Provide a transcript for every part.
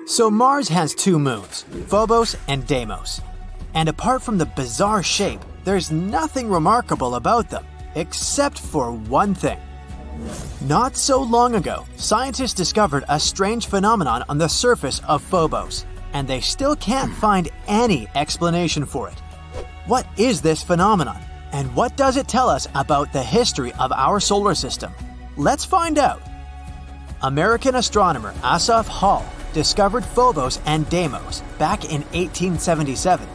So Mars has two moons, Phobos and Deimos. And apart from the bizarre shape, there's nothing remarkable about them, except for one thing. Not so long ago, scientists discovered a strange phenomenon on the surface of Phobos, and they still can't find any explanation for it. What is this phenomenon, and what does it tell us about the history of our solar system? Let's find out. American astronomer Asaph Hall discovered Phobos and Deimos back in 1877.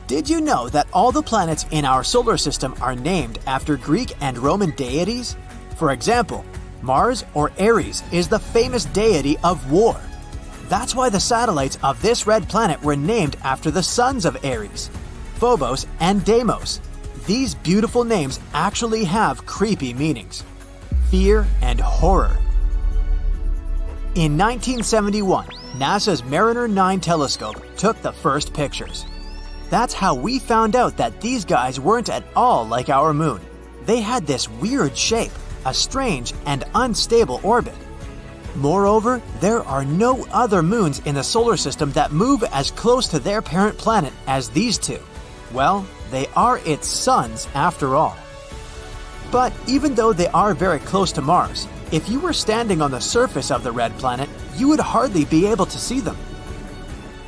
Did you know that all the planets in our solar system are named after Greek and Roman deities? For example, Mars or Ares is the famous deity of war. That's why the satellites of this red planet were named after the sons of Ares, Phobos and Deimos. These beautiful names actually have creepy meanings: fear and horror. In 1971, NASA's Mariner 9 telescope took the first pictures. That's how we found out that these guys weren't at all like our moon. They had this weird shape, a strange and unstable orbit. Moreover, there are no other moons in the solar system that move as close to their parent planet as these two. Well, they are its suns after all. But even though they are very close to Mars, if you were standing on the surface of the red planet, you would hardly be able to see them.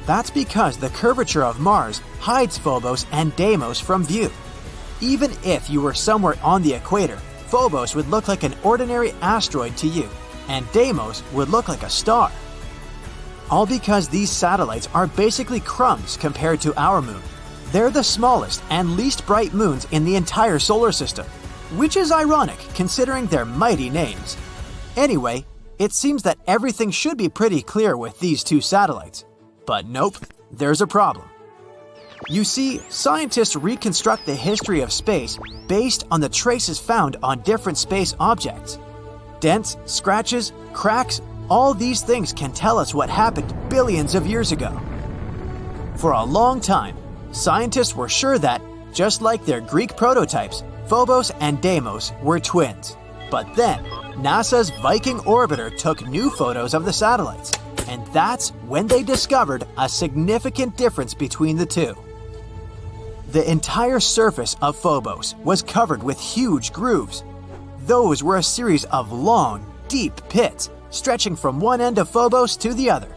That's because the curvature of Mars hides Phobos and Deimos from view. Even if you were somewhere on the equator, Phobos would look like an ordinary asteroid to you, and Deimos would look like a star. All because these satellites are basically crumbs compared to our moon. They're the smallest and least bright moons in the entire solar system, which is ironic considering their mighty names. Anyway, it seems that everything should be pretty clear with these two satellites. But nope, there's a problem. You see, scientists reconstruct the history of space based on the traces found on different space objects. Dents, scratches, cracks, all these things can tell us what happened billions of years ago. For a long time, scientists were sure that, just like their Greek prototypes, Phobos and Deimos were twins. But then, NASA's Viking orbiter took new photos of the satellites, and that's when they discovered a significant difference between the two. The entire surface of Phobos was covered with huge grooves. Those were a series of long, deep pits stretching from one end of Phobos to the other.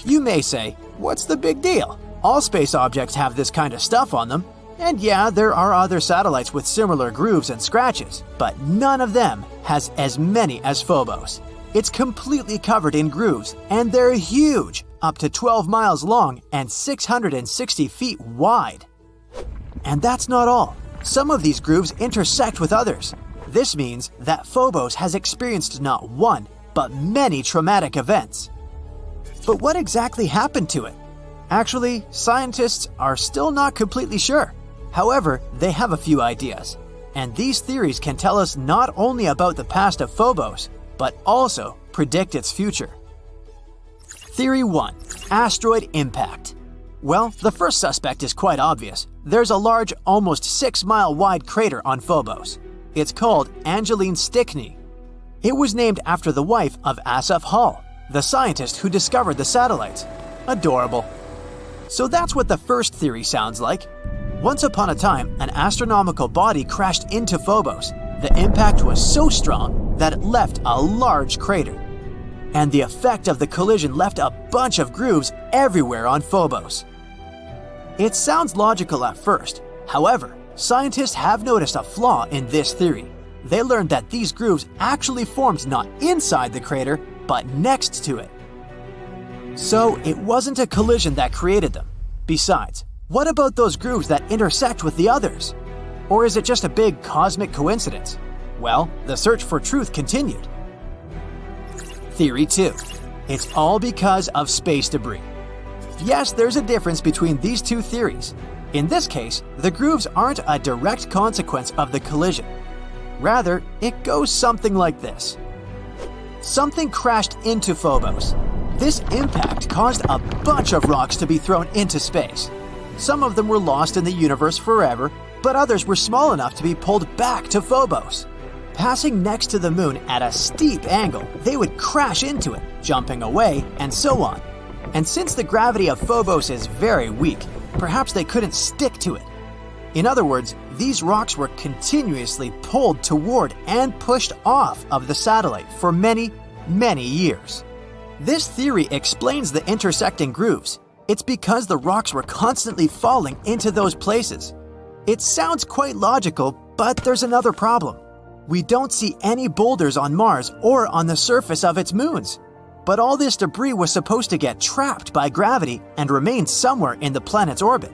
You may say, what's the big deal? All space objects have this kind of stuff on them. And yeah, there are other satellites with similar grooves and scratches, but none of them has as many as Phobos. It's completely covered in grooves, and they're huge, up to 12 miles long and 660 feet wide. And that's not all. Some of these grooves intersect with others. This means that Phobos has experienced not one, but many traumatic events. But what exactly happened to it? Actually, scientists are still not completely sure. However, they have a few ideas, and these theories can tell us not only about the past of Phobos, but also predict its future. Theory 1. Asteroid Impact. Well, the first suspect is quite obvious. There's a large, almost 6-mile wide crater on Phobos. It's called Angeline Stickney. It was named after the wife of Asaph Hall, the scientist who discovered the satellites. Adorable. So that's what the first theory sounds like. Once upon a time, an astronomical body crashed into Phobos. The impact was so strong that it left a large crater. And the effect of the collision left a bunch of grooves everywhere on Phobos. It sounds logical at first. However, scientists have noticed a flaw in this theory. They learned that these grooves actually formed not inside the crater, but next to it. So it wasn't a collision that created them. Besides, what about those grooves that intersect with the others? Or is it just a big cosmic coincidence? Well, the search for truth continued. Theory 2. It's all because of space debris. Yes, there's a difference between these two theories. In this case, the grooves aren't a direct consequence of the collision. Rather, it goes something like this. Something crashed into Phobos. This impact caused a bunch of rocks to be thrown into space. Some of them were lost in the universe forever, but others were small enough to be pulled back to Phobos. Passing next to the moon at a steep angle, they would crash into it, jumping away, and so on. And since the gravity of Phobos is very weak, perhaps they couldn't stick to it. In other words, these rocks were continuously pulled toward and pushed off of the satellite for many, many years. This theory explains the intersecting grooves. It's because the rocks were constantly falling into those places. It sounds quite logical, but there's another problem. We don't see any boulders on Mars or on the surface of its moons. But all this debris was supposed to get trapped by gravity and remain somewhere in the planet's orbit.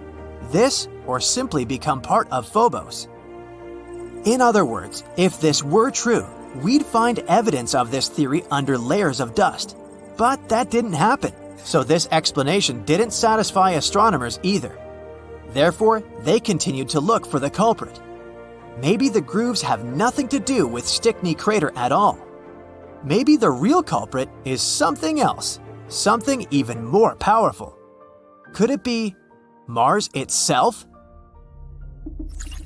This, or simply become part of Phobos. In other words, if this were true, we'd find evidence of this theory under layers of dust. But that didn't happen, so this explanation didn't satisfy astronomers either. Therefore, they continued to look for the culprit. Maybe the grooves have nothing to do with Stickney Crater at all. Maybe the real culprit is something else, something even more powerful. Could it be Mars itself?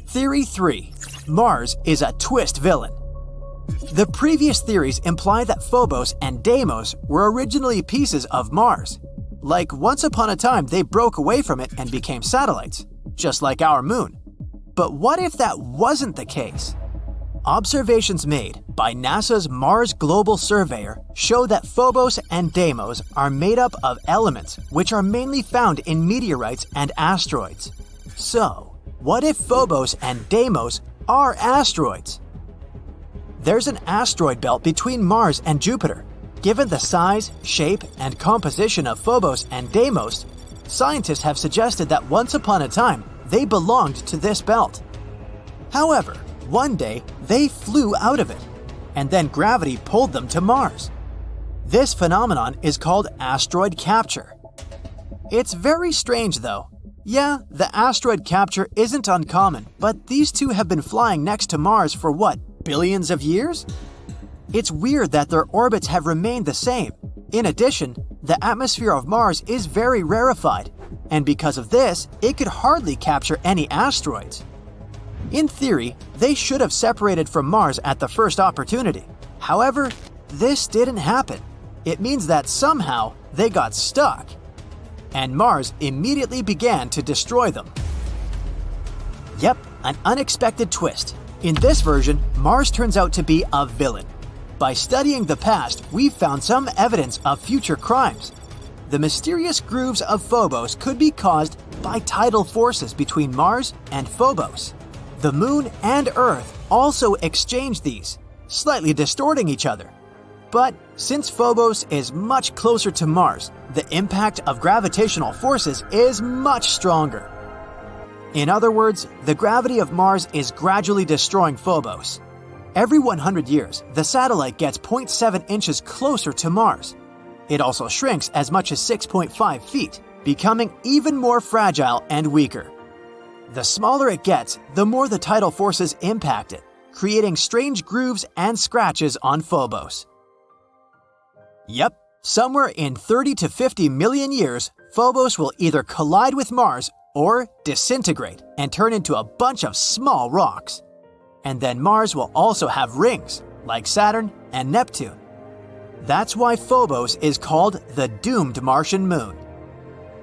Theory 3. Mars is a twist villain. The previous theories imply that Phobos and Deimos were originally pieces of Mars. Like once upon a time they broke away from it and became satellites, just like our moon. But what if that wasn't the case? Observations made by NASA's Mars Global Surveyor show that Phobos and Deimos are made up of elements which are mainly found in meteorites and asteroids. So, what if Phobos and Deimos are asteroids? There's an asteroid belt between Mars and Jupiter. Given the size, shape, and composition of Phobos and Deimos, scientists have suggested that once upon a time they belonged to this belt. However, one day they flew out of it, and then gravity pulled them to Mars. This phenomenon is called asteroid capture. It's very strange though. Yeah, the asteroid capture isn't uncommon, but these two have been flying next to Mars for what, billions of years? It's weird that their orbits have remained the same. In addition, the atmosphere of Mars is very rarefied, and because of this, it could hardly capture any asteroids. In theory, they should have separated from Mars at the first opportunity. However, this didn't happen. It means that somehow they got stuck, and Mars immediately began to destroy them. Yep, an unexpected twist. In this version, Mars turns out to be a villain. By studying the past, we've found some evidence of future crimes. The mysterious grooves of Phobos could be caused by tidal forces between Mars and Phobos. The Moon and Earth also exchange these, slightly distorting each other. But since Phobos is much closer to Mars, the impact of gravitational forces is much stronger. In other words, the gravity of Mars is gradually destroying Phobos. Every 100 years, the satellite gets 0.7 inches closer to Mars. It also shrinks as much as 6.5 feet, becoming even more fragile and weaker. The smaller it gets, the more the tidal forces impact it, creating strange grooves and scratches on Phobos. Yep, somewhere in 30 to 50 million years, Phobos will either collide with Mars or disintegrate and turn into a bunch of small rocks. And then Mars will also have rings, like Saturn and Neptune. That's why Phobos is called the doomed Martian moon.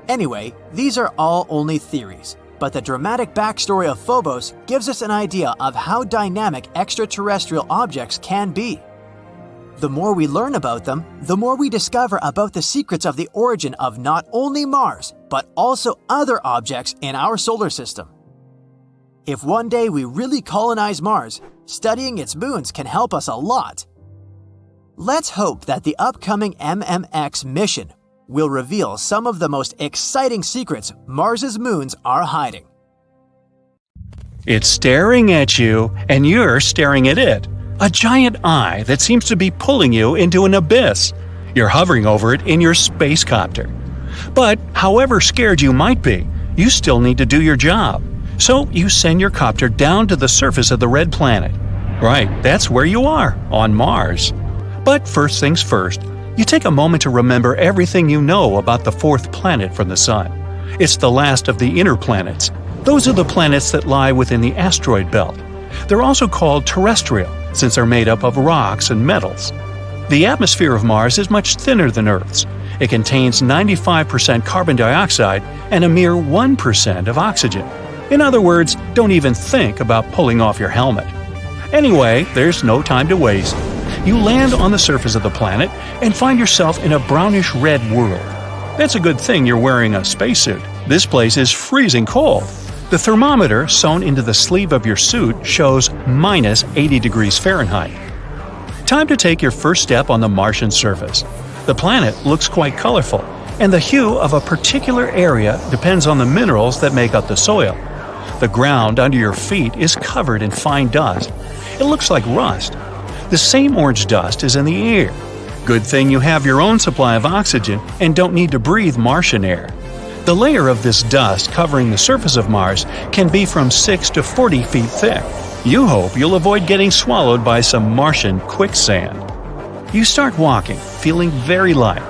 Anyway, these are all only theories, but the dramatic backstory of Phobos gives us an idea of how dynamic extraterrestrial objects can be. The more we learn about them, the more we discover about the secrets of the origin of not only Mars, but also other objects in our solar system. If one day we really colonize Mars, studying its moons can help us a lot. Let's hope that the upcoming MMX mission will reveal some of the most exciting secrets Mars's moons are hiding. It's staring at you, and you're staring at it. A giant eye that seems to be pulling you into an abyss. You're hovering over it in your space copter. But however scared you might be, you still need to do your job. So you send your copter down to the surface of the red planet. Right, that's where you are, on Mars. But first things first, you take a moment to remember everything you know about the fourth planet from the Sun. It's the last of the inner planets. Those are the planets that lie within the asteroid belt. They're also called terrestrial, since they're made up of rocks and metals. The atmosphere of Mars is much thinner than Earth's, It contains 95% carbon dioxide and a mere 1% of oxygen. In other words, don't even think about pulling off your helmet. Anyway, there's no time to waste. You land on the surface of the planet and find yourself in a brownish-red world. That's a good thing you're wearing a spacesuit. This place is freezing cold. The thermometer sewn into the sleeve of your suit shows minus 80 degrees Fahrenheit. Time to take your first step on the Martian surface. The planet looks quite colorful, and the hue of a particular area depends on the minerals that make up the soil. The ground under your feet is covered in fine dust. It looks like rust. The same orange dust is in the air. Good thing you have your own supply of oxygen and don't need to breathe Martian air. The layer of this dust covering the surface of Mars can be from 6 to 40 feet thick. You hope you'll avoid getting swallowed by some Martian quicksand. You start walking, feeling very light.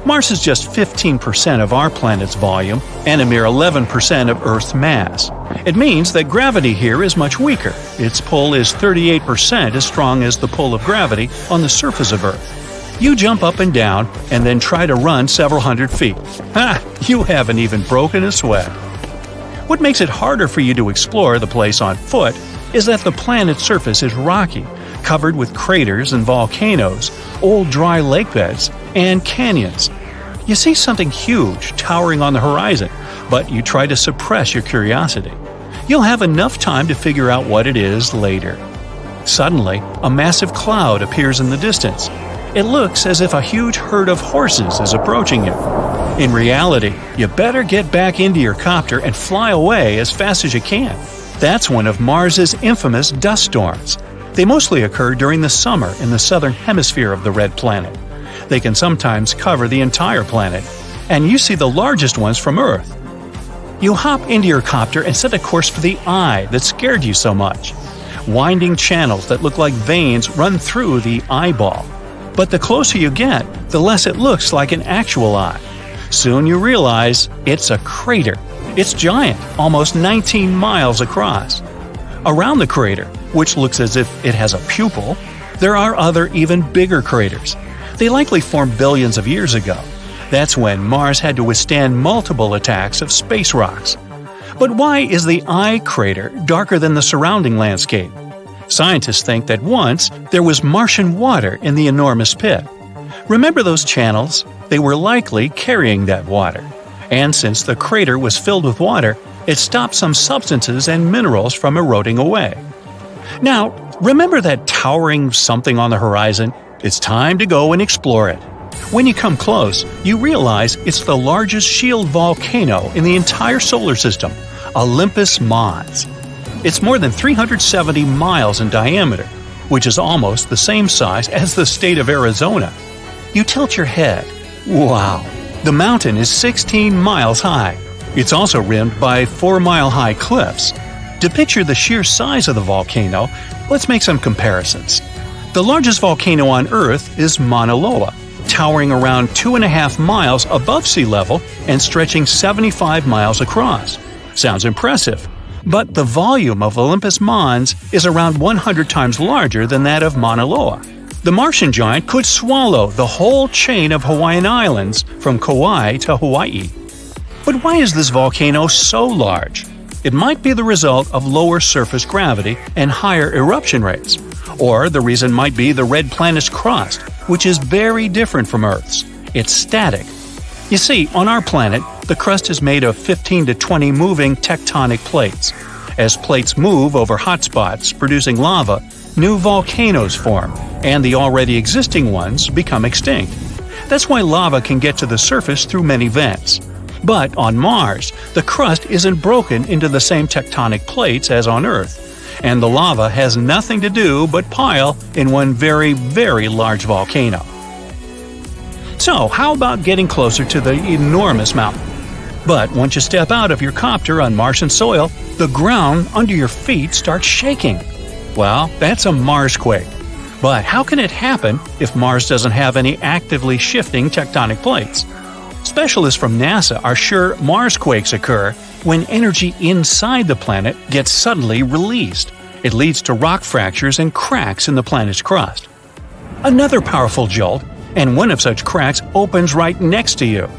Mars is just 15% of our planet's volume and a mere 11% of Earth's mass. It means that gravity here is much weaker. Its pull is 38% as strong as the pull of gravity on the surface of Earth. You jump up and down and then try to run several hundred feet. Ha! You haven't even broken a sweat. What makes it harder for you to explore the place on foot is that the planet's surface is rocky, covered with craters and volcanoes, old dry lake beds, and canyons. You see something huge towering on the horizon, but you try to suppress your curiosity. You'll have enough time to figure out what it is later. Suddenly, a massive cloud appears in the distance. It looks as if a huge herd of horses is approaching you. In reality, you better get back into your copter and fly away as fast as you can. That's one of Mars's infamous dust storms. They mostly occur during the summer in the southern hemisphere of the red planet. They can sometimes cover the entire planet, and you see the largest ones from Earth. You hop into your copter and set a course for the eye that scared you so much. Winding channels that look like veins run through the eyeball. But the closer you get, the less it looks like an actual eye. Soon you realize it's a crater. It's giant, almost 19 miles across. Around the crater, which looks as if it has a pupil, there are other even bigger craters. They likely formed billions of years ago. That's when Mars had to withstand multiple attacks of space rocks. But why is the eye crater darker than the surrounding landscape? Scientists think that once there was Martian water in the enormous pit. Remember those channels? They were likely carrying that water. And since the crater was filled with water, it stopped some substances and minerals from eroding away. Now, remember that towering something on the horizon? It's time to go and explore it. When you come close, you realize it's the largest shield volcano in the entire solar system, Olympus Mons. It's more than 370 miles in diameter, which is almost the same size as the state of Arizona. You tilt your head. Wow! The mountain is 16 miles high. It's also rimmed by 4-mile-high cliffs. To picture the sheer size of the volcano, let's make some comparisons. The largest volcano on Earth is Mauna Loa, towering around 2.5 miles above sea level and stretching 75 miles across. Sounds impressive. But the volume of Olympus Mons is around 100 times larger than that of Mauna Loa. The Martian giant could swallow the whole chain of Hawaiian Islands from Kauai to Hawaii. But why is this volcano so large? It might be the result of lower surface gravity and higher eruption rates. Or the reason might be the red planet's crust, which is very different from Earth's. It's static. You see, on our planet, the crust is made of 15 to 20 moving tectonic plates. As plates move over hot spots producing lava, new volcanoes form, and the already existing ones become extinct. That's why lava can get to the surface through many vents. But on Mars, the crust isn't broken into the same tectonic plates as on Earth, and the lava has nothing to do but pile in one very, very large volcano. So, how about getting closer to the enormous mountain? But once you step out of your copter on Martian soil, the ground under your feet starts shaking. Well, that's a Marsquake. But how can it happen if Mars doesn't have any actively shifting tectonic plates? Specialists from NASA are sure Marsquakes occur when energy inside the planet gets suddenly released. It leads to rock fractures and cracks in the planet's crust. Another powerful jolt and one of such cracks opens right next to you.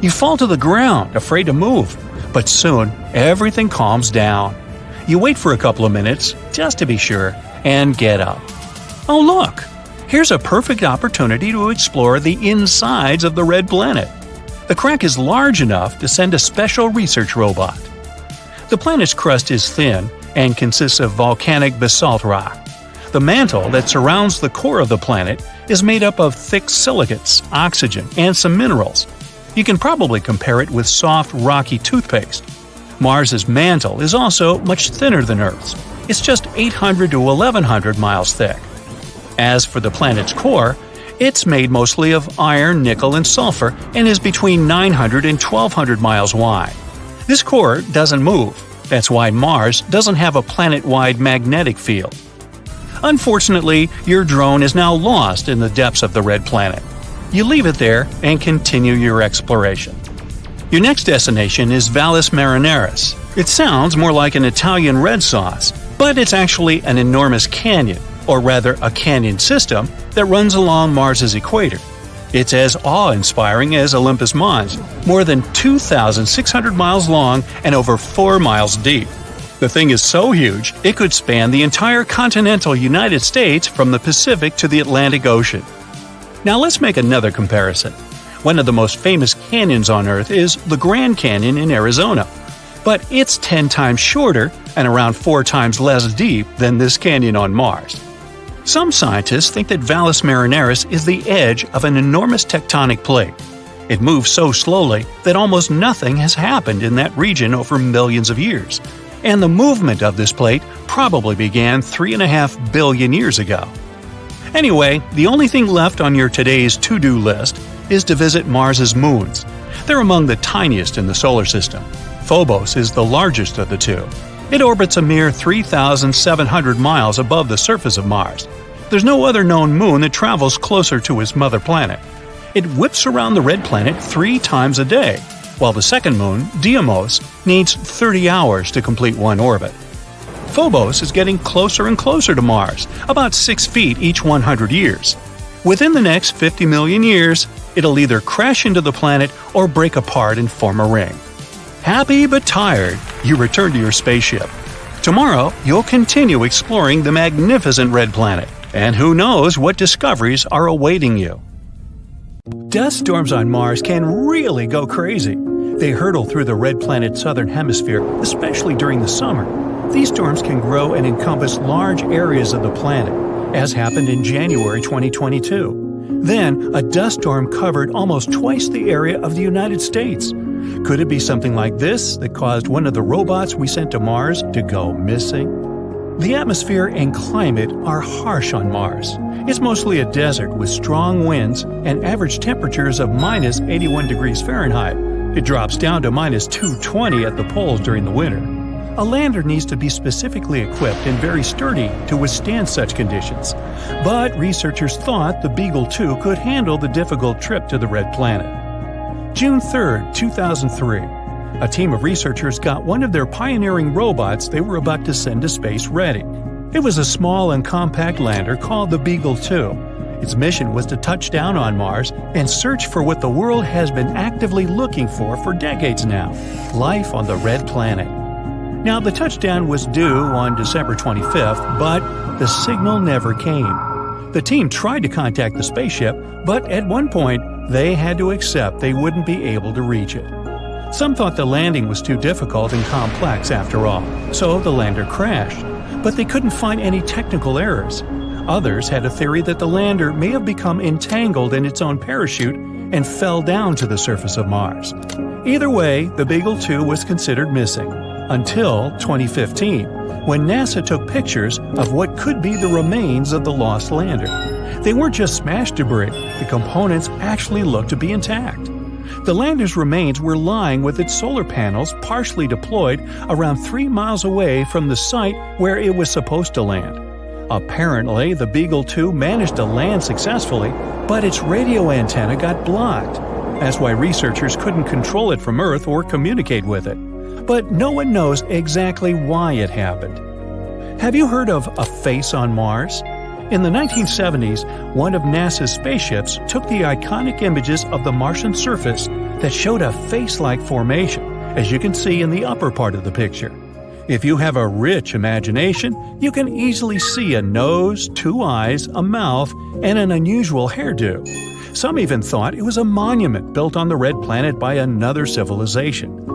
You fall to the ground, afraid to move, but soon everything calms down. You wait for a couple of minutes, just to be sure, and get up. Oh look! Here's a perfect opportunity to explore the insides of the red planet. The crack is large enough to send a special research robot. The planet's crust is thin and consists of volcanic basalt rock. The mantle that surrounds the core of the planet is made up of thick silicates, oxygen, and some minerals. You can probably compare it with soft, rocky toothpaste. Mars's mantle is also much thinner than Earth's. It's just 800 to 1100 miles thick. As for the planet's core, it's made mostly of iron, nickel, and sulfur and is between 900 and 1200 miles wide. This core doesn't move. That's why Mars doesn't have a planet-wide magnetic field. Unfortunately, your drone is now lost in the depths of the red planet. You leave it there and continue your exploration. Your next destination is Valles Marines. It sounds more like an Italian red sauce, but it's actually an enormous canyon, or rather a canyon system, that runs along Mars's equator. It's as awe-inspiring as Olympus Mons, more than 2,600 miles long and over 4 miles deep. The thing is so huge, it could span the entire continental United States from the Pacific to the Atlantic Ocean. Now let's make another comparison. One of the most famous canyons on Earth is the Grand Canyon in Arizona, but it's 10 times shorter and around 4 times less deep than this canyon on Mars. Some scientists think that Valles Marines is the edge of an enormous tectonic plate. It moves so slowly that almost nothing has happened in that region over millions of years, and the movement of this plate probably began 3.5 billion years ago. Anyway, the only thing left on your today's to-do list is to visit Mars's moons. They're among the tiniest in the solar system. Phobos is the largest of the two. It orbits a mere 3,700 miles above the surface of Mars. There's no other known moon that travels closer to its mother planet. It whips around the red planet 3 times a day, while the second moon, Deimos, needs 30 hours to complete one orbit. Phobos is getting closer and closer to Mars, about 6 feet each 100 years. Within the next 50 million years, it'll either crash into the planet or break apart and form a ring. Happy but tired, you return to your spaceship. Tomorrow, you'll continue exploring the magnificent red planet, and who knows what discoveries are awaiting you. Dust storms on Mars can really go crazy. They hurtle through the red planet's southern hemisphere, especially during the summer. These storms can grow and encompass large areas of the planet, as happened in January 2022. Then, a dust storm covered almost twice the area of the United States. Could it be something like this that caused one of the robots we sent to Mars to go missing? The atmosphere and climate are harsh on Mars. It's mostly a desert with strong winds and average temperatures of minus 81 degrees Fahrenheit. It drops down to minus 220 at the poles during the winter. A lander needs to be specifically equipped and very sturdy to withstand such conditions. But researchers thought the Beagle 2 could handle the difficult trip to the red planet. June 3, 2003. A team of researchers got one of their pioneering robots they were about to send to space ready. It was a small and compact lander called the Beagle 2. Its mission was to touch down on Mars and search for what the world has been actively looking for decades now: life on the red planet. Now, the touchdown was due on December 25th, but the signal never came. The team tried to contact the spaceship, but at one point, they had to accept they wouldn't be able to reach it. Some thought the landing was too difficult and complex after all, so the lander crashed. But they couldn't find any technical errors. Others had a theory that the lander may have become entangled in its own parachute and fell down to the surface of Mars. Either way, the Beagle 2 was considered missing, until 2015, when NASA took pictures of what could be the remains of the lost lander. They weren't just smashed debris, the components actually looked to be intact. The lander's remains were lying with its solar panels partially deployed around 3 miles away from the site where it was supposed to land. Apparently, the Beagle 2 managed to land successfully, but its radio antenna got blocked. That's why researchers couldn't control it from Earth or communicate with it. But no one knows exactly why it happened. Have you heard of a face on Mars? In the 1970s, one of NASA's spaceships took the iconic images of the Martian surface that showed a face-like formation, as you can see in the upper part of the picture. If you have a rich imagination, you can easily see a nose, 2 eyes, a mouth, and an unusual hairdo. Some even thought it was a monument built on the red planet by another civilization.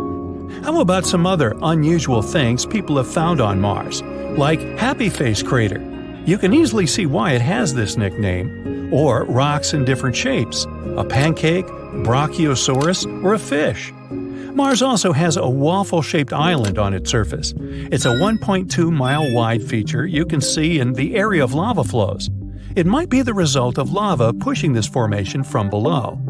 How about some other unusual things people have found on Mars, like Happy Face Crater? You can easily see why it has this nickname. Or rocks in different shapes, a pancake, brachiosaurus, or a fish. Mars also has a waffle-shaped island on its surface. It's a 1.2-mile-wide feature you can see in the area of lava flows. It might be the result of lava pushing this formation from below.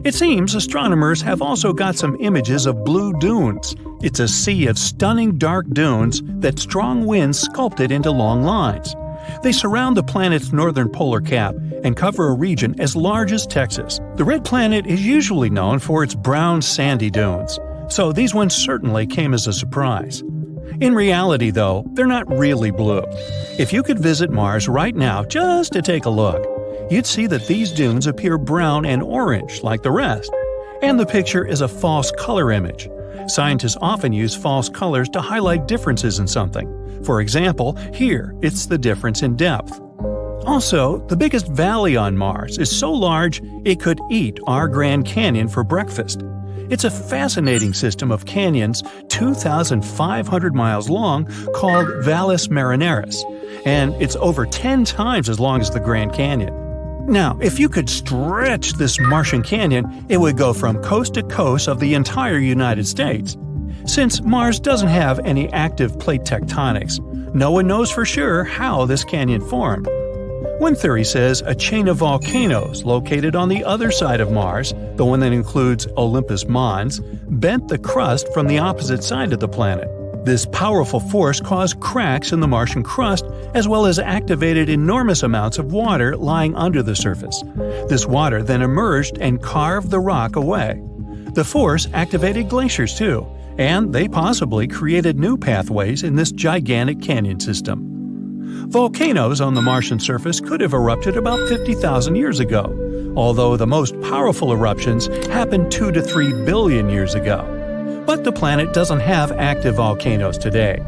It seems astronomers have also got some images of blue dunes. It's a sea of stunning dark dunes that strong winds sculpted into long lines. They surround the planet's northern polar cap and cover a region as large as Texas. The red planet is usually known for its brown sandy dunes, so these ones certainly came as a surprise. In reality, though, they're not really blue. If you could visit Mars right now just to take a look, you'd see that these dunes appear brown and orange like the rest. And the picture is a false color image. Scientists often use false colors to highlight differences in something. For example, here it's the difference in depth. Also, the biggest valley on Mars is so large it could eat our Grand Canyon for breakfast. It's a fascinating system of canyons 2,500 miles long called Valles Marines, and it's over 10 times as long as the Grand Canyon. Now, if you could stretch this Martian canyon, it would go from coast to coast of the entire United States. Since Mars doesn't have any active plate tectonics, no one knows for sure how this canyon formed. One theory says a chain of volcanoes located on the other side of Mars, the one that includes Olympus Mons, bent the crust from the opposite side of the planet. This powerful force caused cracks in the Martian crust as well as activated enormous amounts of water lying under the surface. This water then emerged and carved the rock away. The force activated glaciers too, and they possibly created new pathways in this gigantic canyon system. Volcanoes on the Martian surface could have erupted about 50,000 years ago, although the most powerful eruptions happened 2 to 3 billion years ago. But the planet doesn't have active volcanoes today.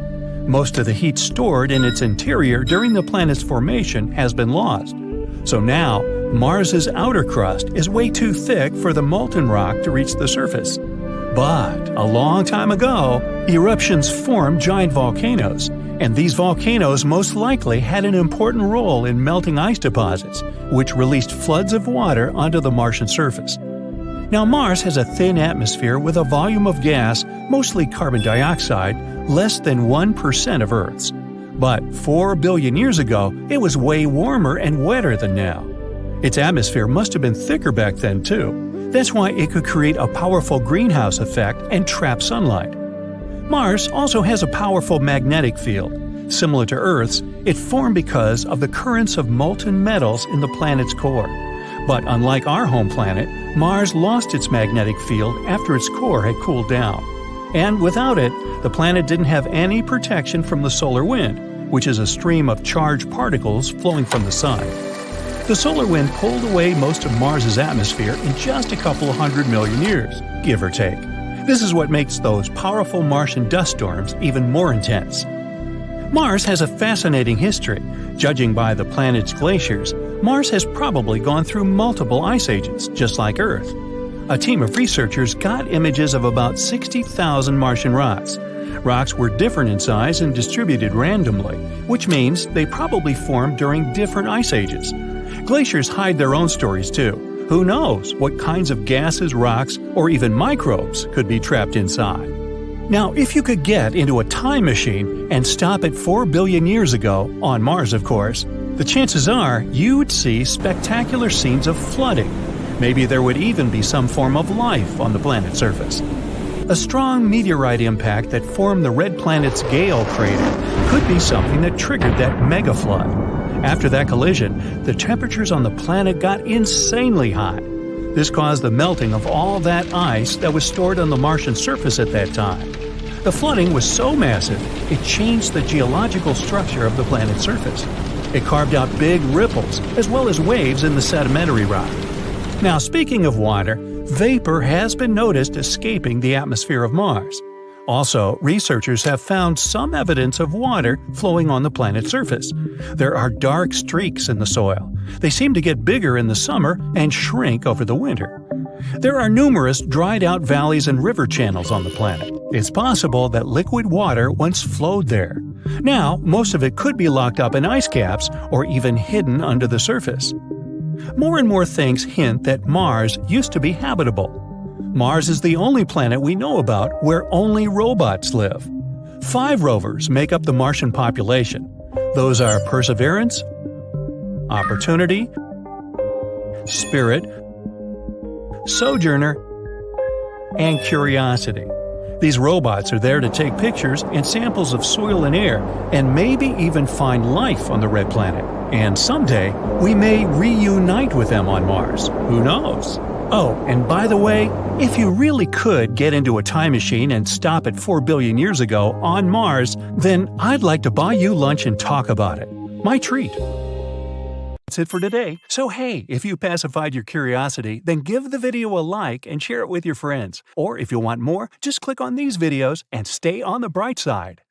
Most of the heat stored in its interior during the planet's formation has been lost. So now, Mars's outer crust is way too thick for the molten rock to reach the surface. But a long time ago, eruptions formed giant volcanoes, and these volcanoes most likely had an important role in melting ice deposits, which released floods of water onto the Martian surface. Now, Mars has a thin atmosphere with a volume of gas, mostly carbon dioxide, less than 1% of Earth's. But 4 billion years ago, it was way warmer and wetter than now. Its atmosphere must have been thicker back then, too. That's why it could create a powerful greenhouse effect and trap sunlight. Mars also has a powerful magnetic field. Similar to Earth's, it formed because of the currents of molten metals in the planet's core. But unlike our home planet, Mars lost its magnetic field after its core had cooled down. And without it, the planet didn't have any protection from the solar wind, which is a stream of charged particles flowing from the sun. The solar wind pulled away most of Mars's atmosphere in just a couple of 100 million years, give or take. This is what makes those powerful Martian dust storms even more intense. Mars has a fascinating history. Judging by the planet's glaciers, Mars has probably gone through multiple ice ages, just like Earth. A team of researchers got images of about 60,000 Martian rocks. Rocks were different in size and distributed randomly, which means they probably formed during different ice ages. Glaciers hide their own stories too. Who knows what kinds of gases, rocks, or even microbes could be trapped inside? Now, if you could get into a time machine and stop at 4 billion years ago, on Mars of course, the chances are you would see spectacular scenes of flooding. Maybe there would even be some form of life on the planet's surface. A strong meteorite impact that formed the red planet's Gale crater could be something that triggered that mega flood. After that collision, the temperatures on the planet got insanely hot. This caused the melting of all that ice that was stored on the Martian surface at that time. The flooding was so massive, it changed the geological structure of the planet's surface. It carved out big ripples, as well as waves in the sedimentary rock. Now, speaking of water, vapor has been noticed escaping the atmosphere of Mars. Also, researchers have found some evidence of water flowing on the planet's surface. There are dark streaks in the soil. They seem to get bigger in the summer and shrink over the winter. There are numerous dried-out valleys and river channels on the planet. It's possible that liquid water once flowed there. Now, most of it could be locked up in ice caps or even hidden under the surface. More and more things hint that Mars used to be habitable. Mars is the only planet we know about where only robots live. 5 rovers make up the Martian population. Those are Perseverance, Opportunity, Spirit, Sojourner, and Curiosity. These robots are there to take pictures and samples of soil and air, and maybe even find life on the red planet. And someday, we may reunite with them on Mars. Who knows? Oh, and by the way, if you really could get into a time machine and stop at 4 billion years ago on Mars, then I'd like to buy you lunch and talk about it. My treat. That's it for today. So hey, if you pacified your curiosity, then give the video a like and share it with your friends. Or if you want more, just click on these videos and stay on the bright side.